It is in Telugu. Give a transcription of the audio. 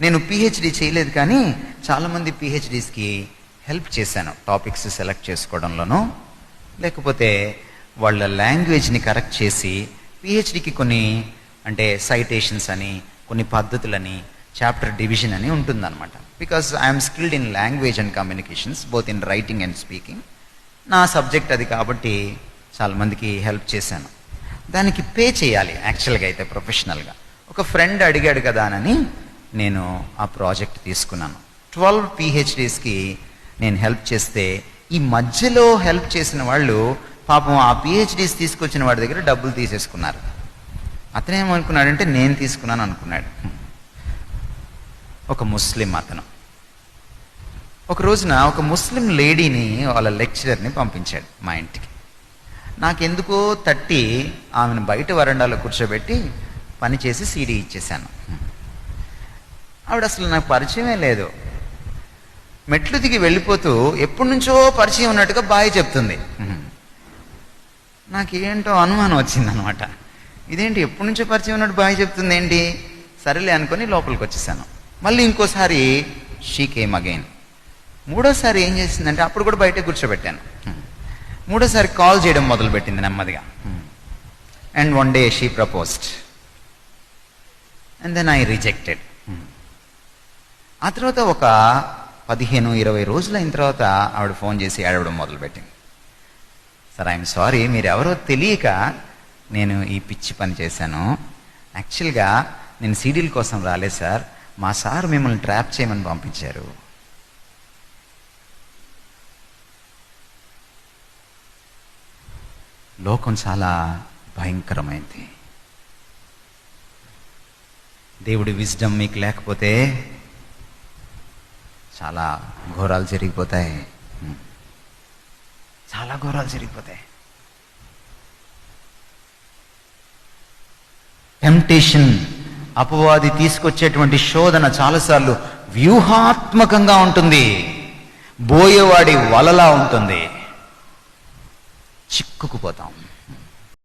నేను పిహెచ్డి చేయలేదు, కానీ చాలామంది పిహెచ్డీస్కి హెల్ప్ చేశాను. టాపిక్స్ సెలెక్ట్ చేసుకోవడంలోనూ, లేకపోతే వాళ్ళ లాంగ్వేజ్ని కరెక్ట్ చేసి పిహెచ్డికి కొన్ని అంటే సైటేషన్స్ అని, కొన్ని పద్ధతులని, చాప్టర్ డివిజన్ అని ఉంటుందన్నమాట. Because I'm skilled in language and communications, both in writing and speaking. నా సబ్జెక్ట్ అది కాబట్టి చాలామందికి హెల్ప్ చేశాను. దానికి పే చేయాలి యాక్చువల్గా అయితే ప్రొఫెషనల్గా. ఒక ఫ్రెండ్ అడిగాడు కదా అని నేను ఆ ప్రాజెక్ట్ తీసుకున్నాను. 12 పిహెచ్డీస్కి నేను హెల్ప్ చేస్తే, ఈ మధ్యలో హెల్ప్ చేసిన వాళ్ళు పాపం ఆ పిహెచ్డీస్ తీసుకొచ్చిన వాడి దగ్గర డబ్బులు తీసేసుకున్నారు. అతనేమనుకున్నాడంటే నేను తీసుకున్నాను అనుకున్నాడు. ఒక ముస్లిం అతను ఒక రోజున ఒక ముస్లిం లేడీని, వాళ్ళ లెక్చరర్ని పంపించాడు మా ఇంటికి. నాకెందుకో తట్టి ఆమెను బయట వరండాలో కూర్చోబెట్టి పని చేసి సీడీ ఇచ్చేశాను. ఆవిడ అసలు నాకు పరిచయమే లేదు. మెట్లు దిగి వెళ్ళిపోతూ ఎప్పటి నుంచో పరిచయం ఉన్నట్టుగా బాయ్ చెప్తుంది. నాకేంటో అనుమానం వచ్చిందనమాట. ఇదేంటి ఎప్పటి నుంచో పరిచయం ఉన్నట్టు బాయ్ చెప్తుంది ఏంటి? సరేలే అనుకొని లోపలికి వచ్చేసాను. మళ్ళీ ఇంకోసారి షీ కేమ్ అగైన్. మూడోసారి ఏం చేసిందంటే, అప్పుడు కూడా బయటే కూర్చోబెట్టాను. మూడోసారి కాల్ చేయడం మొదలుపెట్టింది నెమ్మదిగా. And one day she proposed and then I rejected. ఆ తర్వాత ఒక 15-20 రోజులు అయిన తర్వాత ఆవిడ ఫోన్ చేసి ఏడవడం మొదలుపెట్టింది. సార్, ఐఎమ్ సారీ, మీరు ఎవరో తెలియక నేను ఈ పిచ్చి పని చేశాను. యాక్చువల్గా నేను సీడీల కోసం రాలేదు సార్, మా సార్ మిమ్మల్ని ట్రాప్ చేయమని పంపించారు. లోకం చాలా భయంకరమైంది. దేవుడి విజ్డమ్ మీకు లేకపోతే చాలా ఘోరాలు జరిగిపోతాయి. చాలా ఘోరాలు జరిగిపోతాయి. టెంప్టేషన్, అపవాది తీసుకొచ్చేటువంటి శోధన చాలాసార్లు వ్యూహాత్మకంగా ఉంటుంది, బోయేవాడి వలలా ఉంటుంది. చిక్కుకుపోతాం.